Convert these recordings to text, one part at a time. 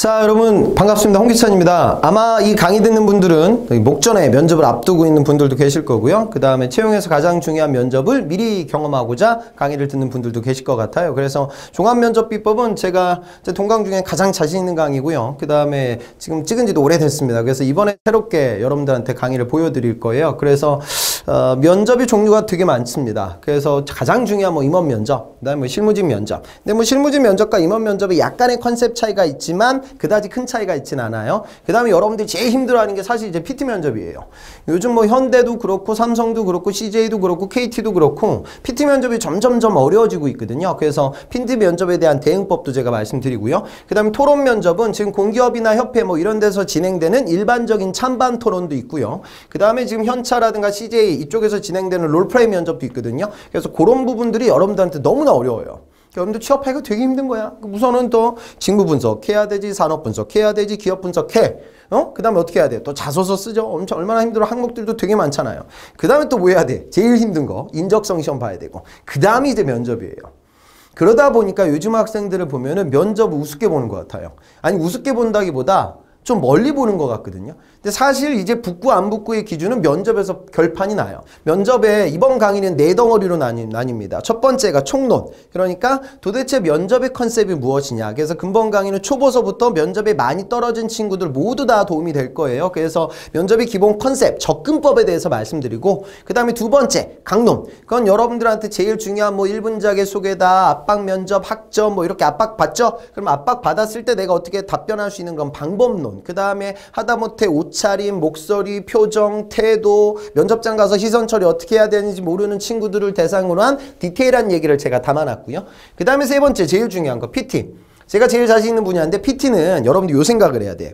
자, 여러분 반갑습니다. 홍기찬입니다. 아마 이 강의 듣는 분들은 목전에 면접을 앞두고 있는 분들도 계실 거고요. 그 다음에 채용에서 가장 중요한 면접을 미리 경험하고자 강의를 듣는 분들도 계실 것 같아요. 그래서 종합면접비법은 제가 제 동강 중에 가장 자신 있는 강의고요. 그 다음에 지금 찍은 지도 오래됐습니다. 그래서 이번에 새롭게 여러분들한테 강의를 보여드릴 거예요. 그래서 면접이 종류가 되게 많습니다. 그래서 가장 중요한 뭐 임원 면접, 그 다음에 뭐 실무진 면접. 근데 뭐 실무진 면접과 임원 면접이 약간의 컨셉 차이가 있지만 그다지 큰 차이가 있진 않아요. 그 다음에 여러분들이 제일 힘들어하는 게 사실 이제 PT 면접이에요. 요즘 뭐 현대도 그렇고 삼성도 그렇고 CJ도 그렇고 KT도 그렇고 PT 면접이 점점점 어려워지고 있거든요. 그래서 PT 면접에 대한 대응법도 제가 말씀드리고요. 그 다음에 토론 면접은 지금 공기업이나 협회 뭐 이런 데서 진행되는 일반적인 찬반 토론도 있고요. 그 다음에 지금 현차라든가 CJ 이쪽에서 진행되는 롤플레이 면접도 있거든요. 그래서 그런 부분들이 여러분들한테 너무나 어려워요. 여러분들 취업하기가 되게 힘든 거야. 우선은 또 직무 분석해야 되지, 산업 분석해야 되지, 기업 분석해. 그 다음에 어떻게 해야 돼? 또 자소서 쓰죠. 엄청 얼마나 힘들어. 항목들도 되게 많잖아요. 그 다음에 또 뭐 해야 돼? 제일 힘든 거 인적성 시험 봐야 되고. 그 다음이 이제 면접이에요. 그러다 보니까 요즘 학생들을 보면은 면접을 우습게 보는 것 같아요. 아니 우습게 본다기보다 좀 멀리 보는 것 같거든요. 근데 사실 이제 붙고 안 붙고의 기준은 면접에서 결판이 나요. 면접에 이번 강의는 네 덩어리로 나뉩니다. 첫 번째가 총론. 그러니까 도대체 면접의 컨셉이 무엇이냐. 그래서 근본 강의는 초보서부터 면접에 많이 떨어진 친구들 모두 다 도움이 될 거예요. 그래서 면접의 기본 컨셉, 접근법에 대해서 말씀드리고 그 다음에 두 번째, 강론. 그건 여러분들한테 제일 중요한 뭐 1분 자기소개다, 압박 면접, 학점 뭐 이렇게 압박 받죠? 그럼 압박 받았을 때 내가 어떻게 답변할 수 있는 건 방법론. 그 다음에 하다못해 옷차림, 목소리, 표정, 태도, 면접장 가서 시선 처리 어떻게 해야 되는지 모르는 친구들을 대상으로 한 디테일한 얘기를 제가 담아놨고요. 그 다음에 세 번째 제일 중요한 거 PT. 제가 제일 자신 있는 분야인데 PT는 여러분들 요 생각을 해야 돼요.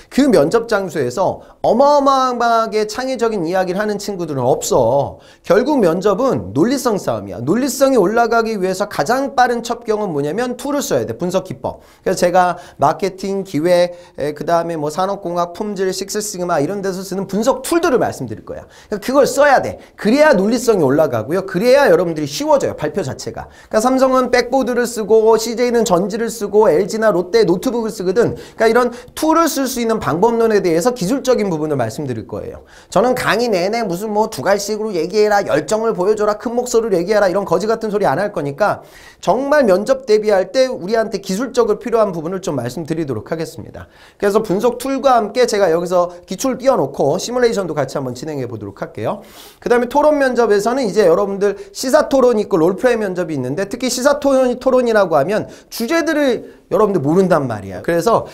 그 면접 장소에서 어마어마하게 창의적인 이야기를 하는 친구들은 없어. 결국 면접은 논리성 싸움이야. 논리성이 올라가기 위해서 가장 빠른 첩경은 뭐냐면 툴을 써야 돼. 분석 기법. 그래서 제가 마케팅, 기획, 그 다음에 뭐 산업공학, 품질, 식스시그마 이런 데서 쓰는 분석 툴들을 말씀드릴 거야. 그러니까 그걸 써야 돼. 그래야 논리성이 올라가고요. 그래야 여러분들이 쉬워져요. 발표 자체가. 그러니까 삼성은 백보드를 쓰고 CJ는 전지를 쓰고 LG나 롯데 노트북을 쓰거든. 그러니까 이런 툴을 쓸 수 있는 방법론에 대해서 기술적인 부분을 말씀드릴 거예요. 저는 강의 내내 무슨 뭐 두갈식으로 얘기해라, 열정을 보여줘라, 큰 목소리로 얘기해라 이런 거지 같은 소리 안 할 거니까 정말 면접 대비할 때 우리한테 기술적으로 필요한 부분을 좀 말씀드리도록 하겠습니다. 그래서 분석 툴과 함께 제가 여기서 기초를 띄워놓고 시뮬레이션도 같이 한번 진행해 보도록 할게요. 그 다음에 토론 면접에서는 이제 여러분들 시사토론이 있고 롤플레이 면접이 있는데 특히 시사토론이라고 하면 주제들을 여러분들 모른단 말이야. 그래서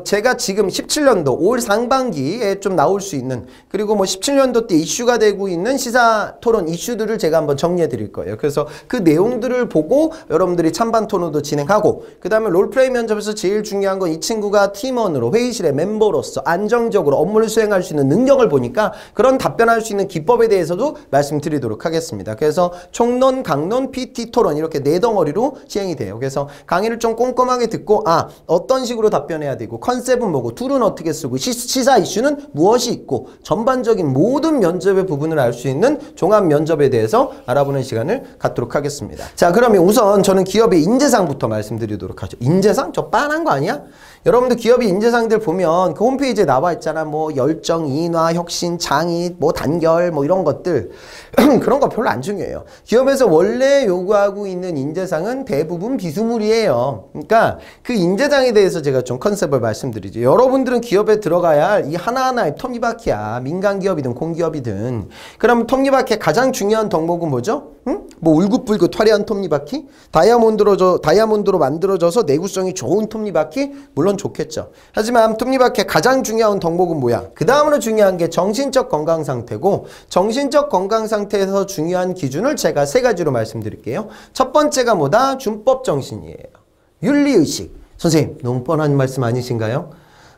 제가 지금 17년도 올 상반기에 좀 나올 수 있는 그리고 뭐 17년도 때 이슈가 되고 있는 시사 토론 이슈들을 제가 한번 정리해 드릴 거예요. 그래서 그 내용들을 보고 여러분들이 찬반 토론도 진행하고 그 다음에 롤플레이 면접에서 제일 중요한 건 이 친구가 팀원으로 회의실의 멤버로서 안정적으로 업무를 수행할 수 있는 능력을 보니까 그런 답변할 수 있는 기법에 대해서도 말씀드리도록 하겠습니다. 그래서 총론, 강론, PT, 토론 이렇게 네 덩어리로 진행이 돼요. 그래서 강의를 좀 꼼꼼하게 듣고 어떤 식으로 답변해야 되고 컨셉은 뭐고 툴은 어떻게 쓰고 시사 이슈는 무엇이 있고 전반적인 모든 면접의 부분을 알 수 있는 종합 면접에 대해서 알아보는 시간을 갖도록 하겠습니다. 자, 그러면 우선 저는 기업의 인재상부터 말씀드리도록 하죠. 인재상? 저 빤한 거 아니야? 여러분들 기업의 인재상들 보면 그 홈페이지에 나와 있잖아. 뭐 열정, 인화, 혁신, 창의, 뭐 단결 뭐 이런 것들 그런 거 별로 안 중요해요. 기업에서 원래 요구하고 있는 인재상은 대부분 비스무리예요. 그러니까 그 인재상에 대해서 제가 좀 컨셉을 말씀드리죠. 여러분들은 기업에 들어가야 할 이 하나하나의 톱니바퀴야. 민간 기업이든 공기업이든. 그럼 톱니바퀴의 가장 중요한 덕목은 뭐죠? 응? 뭐 울긋불긋 화려한 톱니바퀴? 다이아몬드로 만들어져서 내구성이 좋은 톱니바퀴? 물론 좋겠죠. 하지만 톱니바퀴의 가장 중요한 덕목은 뭐야? 그 다음으로 중요한 게 정신적 건강 상태고 정신적 건강 상태에서 중요한 기준을 제가 세 가지로 말씀드릴게요. 첫 번째가 뭐다? 준법 정신이에요. 윤리의식. 선생님 너무 뻔한 말씀 아니신가요?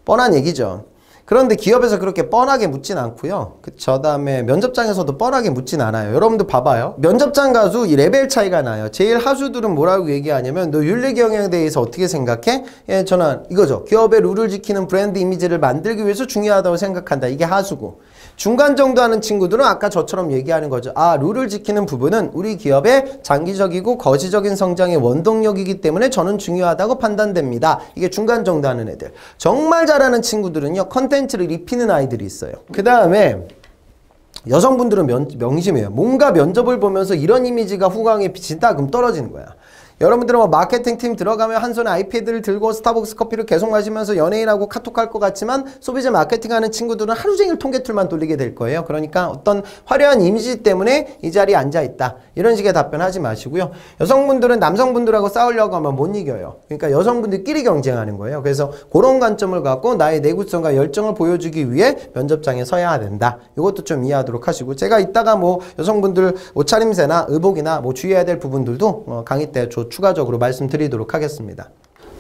뻔한 얘기죠. 그런데 기업에서 그렇게 뻔하게 묻진 않고요. 그 다음에 면접장에서도 뻔하게 묻진 않아요. 여러분들 봐봐요. 면접장 가서 이 레벨 차이가 나요. 제일 하수들은 뭐라고 얘기하냐면 너 윤리 경영에 대해서 어떻게 생각해? 예, 저는 이거죠. 기업의 룰을 지키는 브랜드 이미지를 만들기 위해서 중요하다고 생각한다. 이게 하수고. 중간 정도 하는 친구들은 아까 저처럼 얘기하는 거죠. 아, 룰을 지키는 부분은 우리 기업의 장기적이고 거시적인 성장의 원동력이기 때문에 저는 중요하다고 판단됩니다. 이게 중간 정도 하는 애들. 정말 잘하는 친구들은요, 컨텐츠를 입히는 아이들이 있어요. 그 다음에 여성분들은 명심해요. 뭔가 면접을 보면서 이런 이미지가 후광에 비친다? 그럼 떨어지는 거야. 여러분들은 뭐 마케팅 팀 들어가면 한 손에 아이패드를 들고 스타벅스 커피를 계속 마시면서 연예인하고 카톡할 것 같지만 소비자 마케팅하는 친구들은 하루 종일 통계툴만 돌리게 될 거예요. 그러니까 어떤 화려한 이미지 때문에 이 자리에 앉아있다. 이런 식의 답변하지 마시고요. 여성분들은 남성분들하고 싸우려고 하면 못 이겨요. 그러니까 여성분들끼리 경쟁하는 거예요. 그래서 그런 관점을 갖고 나의 내구성과 열정을 보여주기 위해 면접장에 서야 된다. 이것도 좀 이해하도록 하시고, 제가 이따가 뭐 여성분들 옷차림새나 의복이나 뭐 주의해야 될 부분들도 강의 때 추가적으로 말씀드리도록 하겠습니다.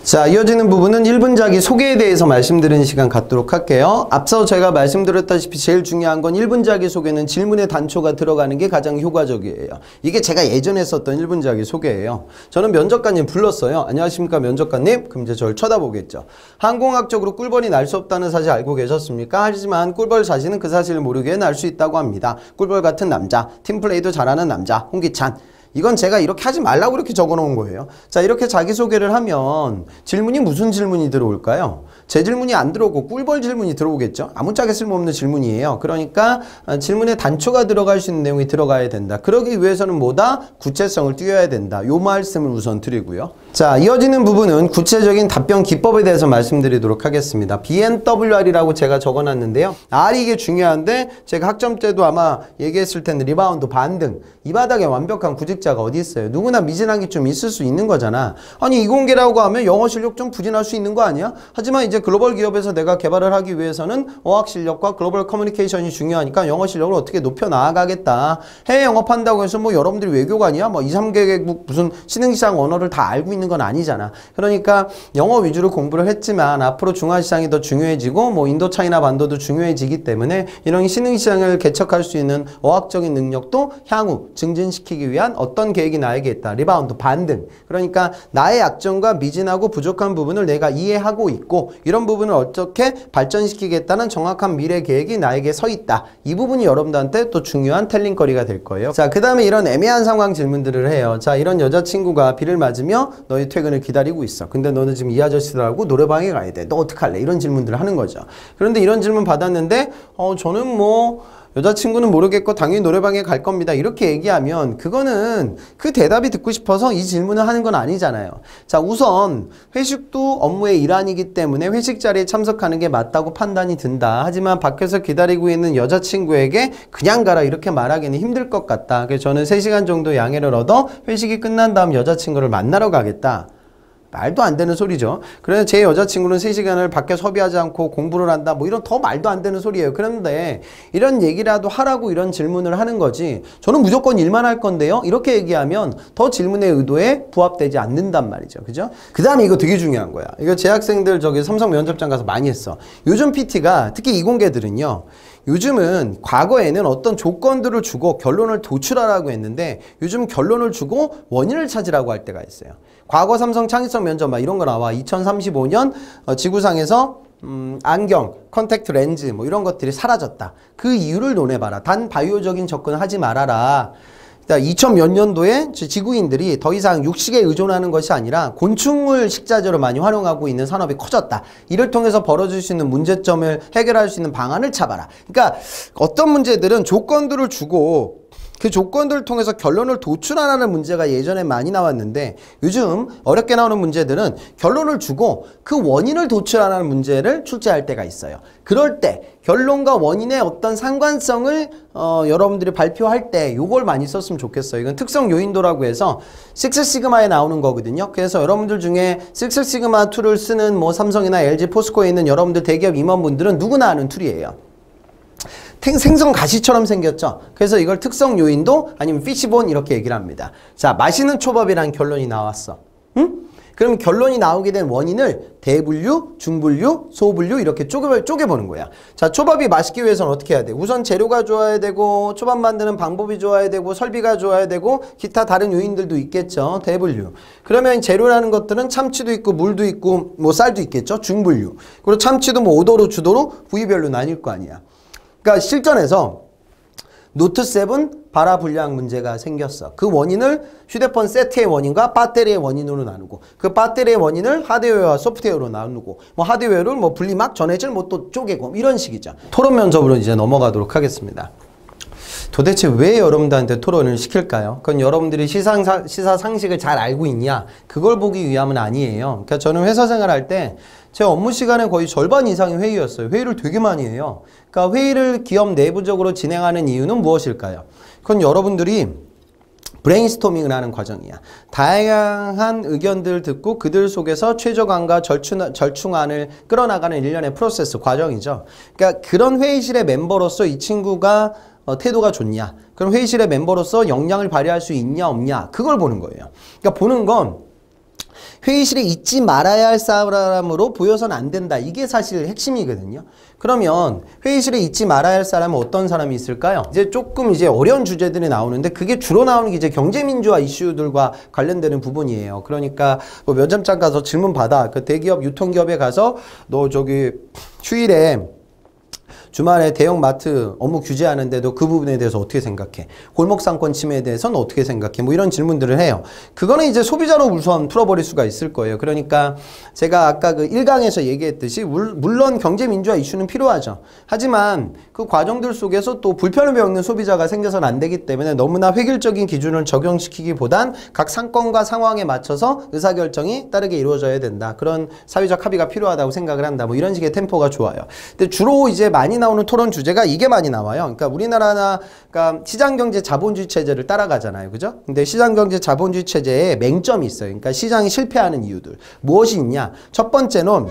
자, 이어지는 부분은 1분 자기 소개에 대해서 말씀드리는 시간 갖도록 할게요. 앞서 제가 말씀드렸다시피 제일 중요한 건 1분 자기 소개는 질문의 단초가 들어가는 게 가장 효과적이에요. 이게 제가 예전에 썼던 1분 자기 소개예요. 저는 면접관님 불렀어요. 안녕하십니까 면접관님? 그럼 이제 저를 쳐다보겠죠. 항공학적으로 꿀벌이 날 수 없다는 사실 알고 계셨습니까? 하지만 꿀벌 자신은 그 사실을 모르게 날 수 있다고 합니다. 꿀벌 같은 남자, 팀플레이도 잘하는 남자, 홍기찬. 이건 제가 이렇게 하지 말라고 이렇게 적어놓은 거예요. 자, 이렇게 자기소개를 하면 질문이 무슨 질문이 들어올까요? 제 질문이 안 들어오고 꿀벌 질문이 들어오겠죠? 아무짝에 쓸모없는 질문이에요. 그러니까 질문에 단초가 들어갈 수 있는 내용이 들어가야 된다. 그러기 위해서는 뭐다? 구체성을 띄워야 된다. 요 말씀을 우선 드리고요. 자, 이어지는 부분은 구체적인 답변 기법에 대해서 말씀드리도록 하겠습니다. BNWR이라고 제가 적어놨는데요. R이 이게 중요한데 제가 학점 때도 아마 얘기했을 텐데 리바운드 반등. 이 바닥에 완벽한 구직자가 어디 있어요? 누구나 미진한 게 좀 있을 수 있는 거잖아. 아니 이공계라고 하면 영어 실력 좀 부진할 수 있는 거 아니야? 하지만 이제 글로벌 기업에서 내가 개발을 하기 위해서는 어학 실력과 글로벌 커뮤니케이션이 중요하니까 영어 실력을 어떻게 높여 나아가겠다. 해외 영업한다고 해서 뭐 여러분들이 외교관이야? 뭐 2, 3개국 무슨 신흥시장 언어를 다 알고 있는 건 아니잖아. 그러니까 영어 위주로 공부를 했지만 앞으로 중화시장이 더 중요해지고 뭐 인도 차이나 반도도 중요해지기 때문에 이런 신흥시장을 개척할 수 있는 어학적인 능력도 향후 증진시키기 위한 어떤 계획이 나에게 있다. 리바운드 반등. 그러니까 나의 약점과 미진하고 부족한 부분을 내가 이해하고 있고 이런 부분을 어떻게 발전시키겠다는 정확한 미래 계획이 나에게 서 있다. 이 부분이 여러분들한테 또 중요한 텔링거리가 될 거예요. 자, 그 다음에 이런 애매한 상황 질문들을 해요. 자, 이런 여자친구가 비를 맞으며 너의 퇴근을 기다리고 있어. 근데 너는 지금 이 아저씨들하고 노래방에 가야 돼. 너 어떡할래? 이런 질문들을 하는 거죠. 그런데 이런 질문 받았는데 저는 뭐 여자친구는 모르겠고 당연히 노래방에 갈 겁니다. 이렇게 얘기하면 그거는 그 대답이 듣고 싶어서 이 질문을 하는 건 아니잖아요. 자, 우선 회식도 업무의 일환이기 때문에 회식 자리에 참석하는 게 맞다고 판단이 든다. 하지만 밖에서 기다리고 있는 여자친구에게 그냥 가라 이렇게 말하기는 힘들 것 같다. 그래서 저는 3시간 정도 양해를 얻어 회식이 끝난 다음 여자친구를 만나러 가겠다. 말도 안 되는 소리죠. 그래서 제 여자친구는 3시간을 밖에 소비하지 않고 공부를 한다. 뭐 이런 더 말도 안 되는 소리예요. 그런데 이런 얘기라도 하라고 이런 질문을 하는 거지. 저는 무조건 일만 할 건데요. 이렇게 얘기하면 더 질문의 의도에 부합되지 않는단 말이죠. 그죠? 그 다음에 이거 되게 중요한 거야. 이거 제 학생들 저기 삼성 면접장 가서 많이 했어. 요즘 PT가 특히 이공계들은요. 요즘은 과거에는 어떤 조건들을 주고 결론을 도출하라고 했는데 요즘 결론을 주고 원인을 찾으라고 할 때가 있어요. 과거 삼성 창의성 면접 막 이런 거 나와. 2035년 지구상에서 안경, 컨택트 렌즈 뭐 이런 것들이 사라졌다. 그 이유를 논해봐라. 단 바이오적인 접근을 하지 말아라. 2000몇 년도에 지구인들이 더 이상 육식에 의존하는 것이 아니라 곤충을 식자재로 많이 활용하고 있는 산업이 커졌다. 이를 통해서 벌어질 수 있는 문제점을 해결할 수 있는 방안을 잡아라. 그러니까 어떤 문제들은 조건들을 주고 그 조건들을 통해서 결론을 도출하라는 문제가 예전에 많이 나왔는데 요즘 어렵게 나오는 문제들은 결론을 주고 그 원인을 도출하라는 문제를 출제할 때가 있어요. 그럴 때 결론과 원인의 어떤 상관성을 여러분들이 발표할 때 이걸 많이 썼으면 좋겠어요. 이건 특성 요인도라고 해서 식스시그마에 나오는 거거든요. 그래서 여러분들 중에 식스시그마 툴을 쓰는 뭐 삼성이나 LG, 포스코에 있는 여러분들 대기업 임원분들은 누구나 아는 툴이에요. 생선 가시처럼 생겼죠. 그래서 이걸 특성 요인도 아니면 피시본 이렇게 얘기를 합니다. 자, 맛있는 초밥이라는 결론이 나왔어. 응? 그럼 결론이 나오게 된 원인을 대분류, 중분류, 소분류 이렇게 쪼개보는 거야. 자, 초밥이 맛있기 위해서는 어떻게 해야 돼? 우선 재료가 좋아야 되고 초밥 만드는 방법이 좋아야 되고 설비가 좋아야 되고 기타 다른 요인들도 있겠죠. 대분류. 그러면 재료라는 것들은 참치도 있고 물도 있고 뭐 쌀도 있겠죠. 중분류. 그리고 참치도 뭐 5도로 주도로 부위별로 나뉠 거 아니야. 그러니까 실전에서 노트 7 발화 불량 문제가 생겼어. 그 원인을 휴대폰 세트의 원인과 배터리의 원인으로 나누고 그 배터리의 원인을 하드웨어와 소프트웨어로 나누고 뭐 하드웨어를 뭐 분리막 전해질 뭐 또 쪼개고 이런 식이죠. 토론 면접으로 이제 넘어가도록 하겠습니다. 도대체 왜 여러분들한테 토론을 시킬까요? 그건 여러분들이 시사 상식을 잘 알고 있냐? 그걸 보기 위함은 아니에요. 그러니까 저는 회사 생활할 때 제 업무 시간의 거의 절반 이상이 회의였어요. 회의를 되게 많이 해요. 그러니까 회의를 기업 내부적으로 진행하는 이유는 무엇일까요? 그건 여러분들이 브레인스토밍을 하는 과정이야. 다양한 의견들을 듣고 그들 속에서 최저감과 절충안을 끌어나가는 일련의 프로세스 과정이죠. 그러니까 그런 회의실의 멤버로서 이 친구가 태도가 좋냐? 그럼 회의실의 멤버로서 역량을 발휘할 수 있냐 없냐? 그걸 보는 거예요. 그러니까 보는 건 회의실에 있지 말아야 할 사람으로 보여서는 안 된다. 이게 사실 핵심이거든요. 그러면 회의실에 있지 말아야 할 사람은 어떤 사람이 있을까요? 이제 조금 어려운 주제들이 나오는데 그게 주로 나오는 게 이제 경제민주화 이슈들과 관련되는 부분이에요. 그러니까 뭐 면접장 가서 질문 받아. 그 대기업 유통기업에 가서 너 저기 휴일에 주말에 대형마트 업무 규제하는데도 그 부분에 대해서 어떻게 생각해? 골목상권 침해에 대해서는 어떻게 생각해? 뭐 이런 질문들을 해요. 그거는 이제 소비자로 우선 풀어버릴 수가 있을 거예요. 그러니까 제가 아까 그 1강에서 얘기했듯이 물론 경제민주화 이슈는 필요하죠. 하지만 그 과정들 속에서 또 불편을 겪는 소비자가 생겨서는 안 되기 때문에 너무나 획일적인 기준을 적용시키기보단 각 상권과 상황에 맞춰서 의사결정이 따르게 이루어져야 된다. 그런 사회적 합의가 필요하다고 생각을 한다. 뭐 이런 식의 템포가 좋아요. 근데 주로 이제 많이 나오는 토론 주제가 이게 많이 나와요. 그러니까 우리나라나 그러니까 시장경제 자본주의 체제를 따라가잖아요. 그죠? 근데 시장경제 자본주의 체제에 맹점이 있어요. 그러니까 시장이 실패하는 이유들. 무엇이 있냐? 첫 번째는